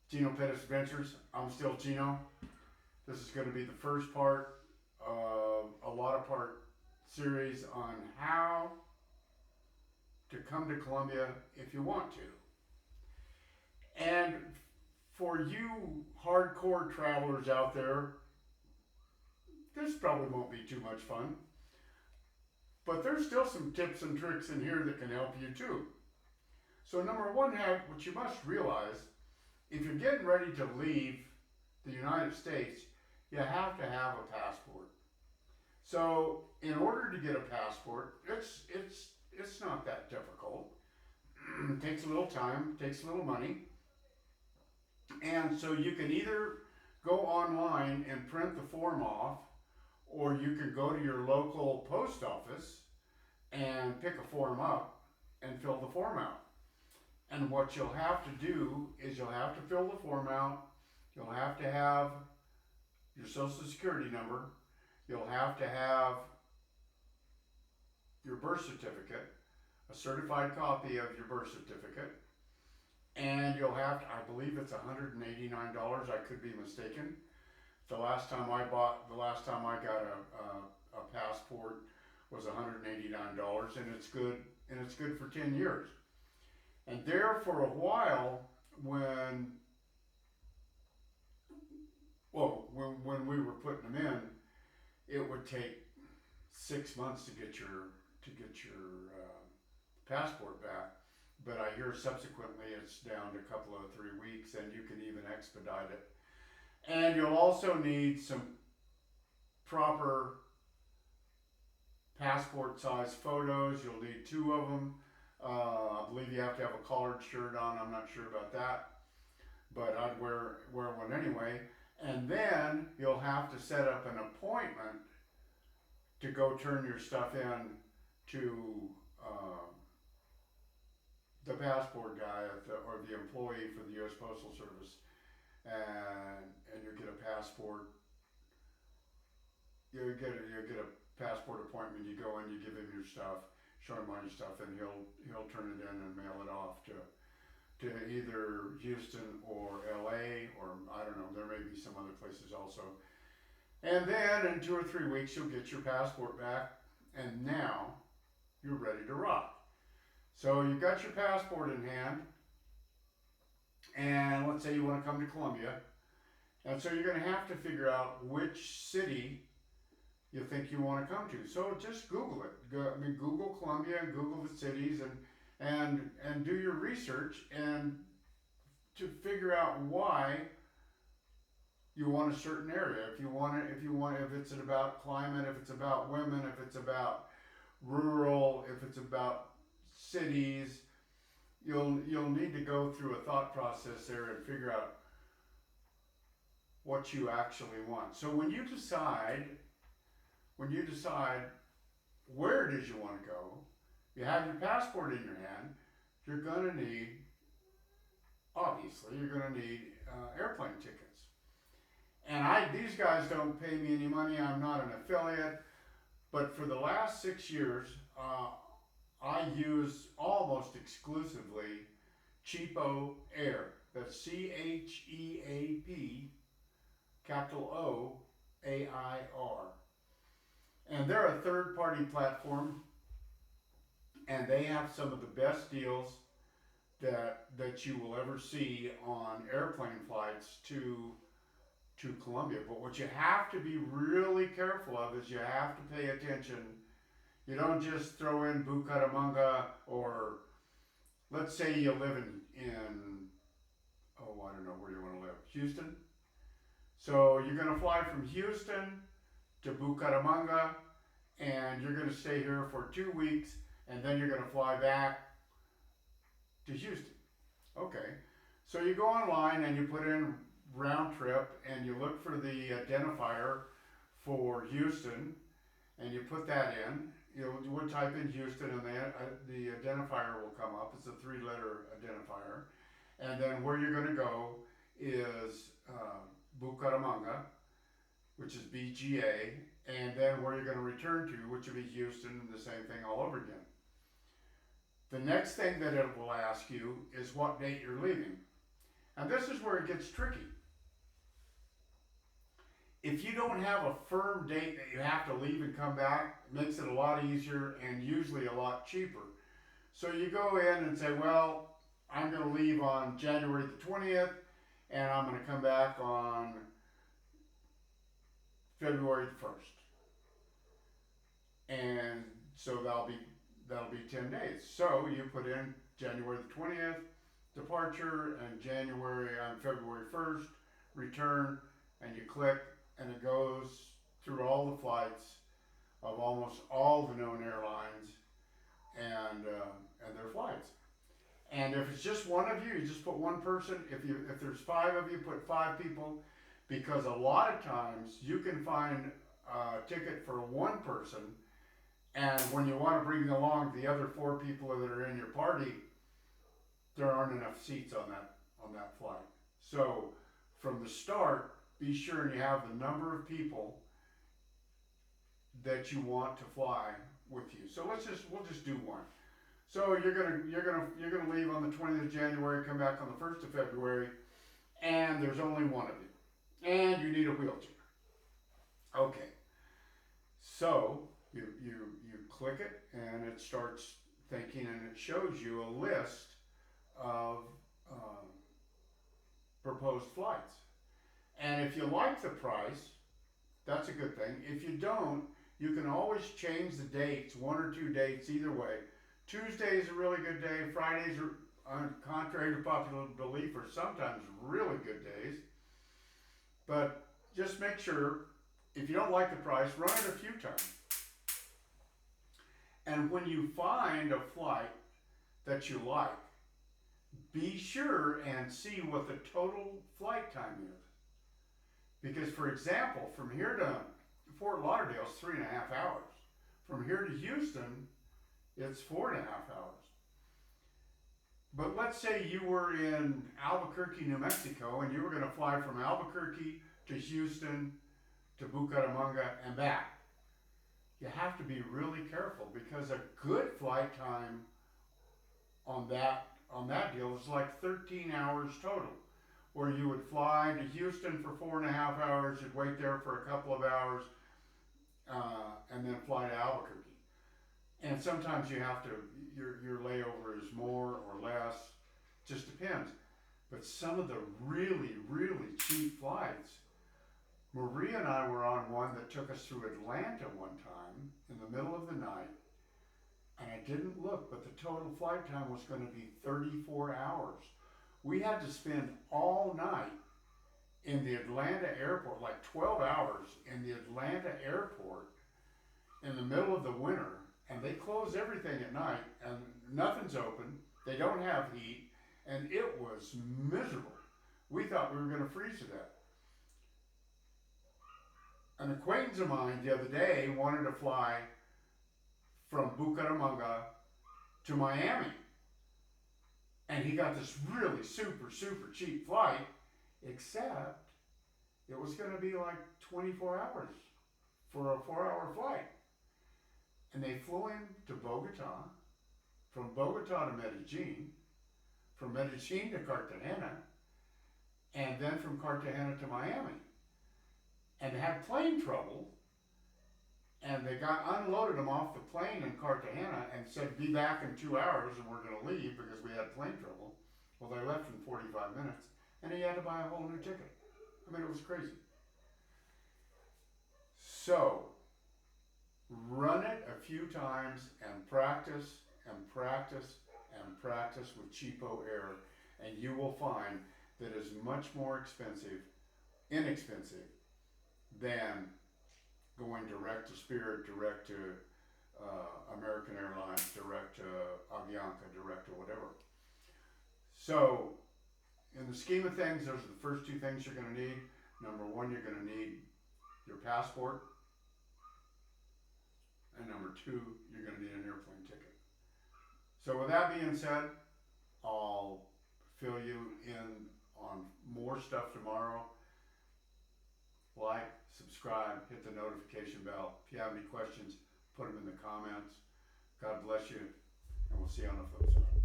Geno Perez Adventures. I'm still Geno. This is going to be the first part of a lot of part series on how to come to Colombia if you want to. And for you hardcore travelers out there, this probably won't be too much fun, but there's still some tips and tricks in here that can help you too. So number one, what you must realize, if you're getting ready to leave the United States, you have to have a passport. So in order to get a passport, it's not that difficult. It takes a little time, takes a little money, and so you can either go online and print the form off, or you can go to your local post office and pick a form up and fill the form out. And what you'll have to do is you'll have to fill the form out. You'll have to have your social security number. You'll have to have your birth certificate, a certified copy of your birth certificate, and you'll have to, I believe it's $189. I could be mistaken. The last time I got a passport was $189, and it's good, for 10 years. And there for a while, when we were putting them in, it would take 6 months to get your passport back. But I hear subsequently it's down to a couple of 3 weeks, and you can even expedite it. And you'll also need some proper passport size photos. You'll need 2 of them. I believe you have to have a collared shirt on. I'm not sure about that, but I'd wear one anyway. And then you'll have to set up an appointment to go turn your stuff in to the passport guy or the employee for the U.S. Postal Service, and you get a passport. You get a passport appointment. You go in, you give him your stuff, show him all your stuff, and he'll turn it in and mail it off to either Houston or LA, or I don't know, there may be some other places also. And then in 2 or 3 weeks you'll get your passport back, and now you're ready to rock. So you've got your passport in hand, and let's say you want to come to Colombia, and so you're going to have to figure out which city you think you want to come to. So just Google it. Google Colombia and Google the cities, and do your research and to figure out why you want a certain area. If it's about climate, if it's about women, if it's about rural, if it's about cities, you'll need to go through a thought process there and figure out what you actually want. So when you decide where it is you want to go, you have your passport in your hand, you're going to need airplane tickets. And these guys don't pay me any money. I'm not an affiliate, but for the last 6 years, I use almost exclusively Cheapo Air. That's CHEAP, capital OAIR. And they're a third-party platform, and they have some of the best deals that you will ever see on airplane flights to Colombia. But what you have to be really careful of is you have to pay attention. You don't just throw in Bucaramanga, or let's say you live in I don't know, where do you want to live? Houston. So you're going to fly from Houston to Bucaramanga, and you're going to stay here for 2 weeks, and then you're going to fly back to Houston. Okay, so you go online and you put in round trip, and you look for the identifier for Houston, and you put that in. You would type in Houston, and the identifier will come up. It's a 3-letter identifier, and then where you're going to go is Bucaramanga, which is BGA, and then where you're going to return to, which will be Houston, and the same thing all over again. The next thing that it will ask you is what date you're leaving. And this is where it gets tricky. If you don't have a firm date that you have to leave and come back, it makes it a lot easier and usually a lot cheaper. So you go in and say, well, I'm going to leave on January the 20th and I'm going to come back on February the 1st. And so that'll be 10 days. So you put in January the 20th departure and February 1st return, and you click and it goes through all the flights of almost all the known airlines and their flights. And if it's just one of you, you just put one person. If there's 5 of you, put 5 people, because a lot of times you can find a ticket for one person, and when you want to bring along the other 4 people that are in your party, there aren't enough seats on that flight. So from the start, be sure you have the number of people that you want to fly with you. So we'll just do one. So you're gonna leave on the 20th of January, come back on the 1st of February, and there's only one of you, and you need a wheelchair. Okay, so you click it, and it starts thinking, and it shows you a list of proposed flights. And if you like the price, that's a good thing. If you don't, you can always change the dates, 1 or 2 dates, either way. Tuesday is a really good day. Fridays are, contrary to popular belief, are sometimes really good days. But just make sure, if you don't like the price, run it a few times. And when you find a flight that you like, be sure and see what the total flight time is. Because, for example, from here to Fort Lauderdale is 3.5 hours. From here to Houston, it's 4.5 hours. But let's say you were in Albuquerque, New Mexico, and you were going to fly from Albuquerque to Houston to Bucaramanga and back. You have to be really careful, because a good flight time on that deal is like 13 hours total, where you would fly to Houston for 4.5 hours, you'd wait there for a couple of hours, and then fly to Albuquerque. And sometimes you have to, your layover is more or less, just depends. But some of the really, really cheap flights, Maria and I were on one that took us through Atlanta one time in the middle of the night, and I didn't look, but the total flight time was going to be 34 hours. We had to spend all night in the Atlanta airport, like 12 hours in the Atlanta airport in the middle of the winter, and they close everything at night, and nothing's open, they don't have heat, and it was miserable. We thought we were going to freeze to death. An acquaintance of mine the other day wanted to fly from Bucaramanga to Miami. And he got this really super, super cheap flight, except it was going to be like 24 hours for a 4-hour flight. And they flew him to Bogota, from Bogota to Medellin, from Medellin to Cartagena, and then from Cartagena to Miami. And they had plane trouble, and they unloaded him off the plane in Cartagena and said, be back in 2 hours and we're going to leave because we had plane trouble. Well, they left in 45 minutes, and he had to buy a whole new ticket. I mean, it was crazy. So, run it a few times and practice and practice and practice with cheapo air, and you will find that it's much more inexpensive than going direct to Spirit, direct to American Airlines, direct to Avianca, direct to whatever. So, in the scheme of things, those are the first 2 things you're going to need. Number 1, you're going to need your passport. And number 2, you're going to need an airplane ticket. So with that being said, I'll fill you in on more stuff tomorrow. Like, subscribe, hit the notification bell. If you have any questions, put them in the comments. God bless you, and we'll see you on the flip side.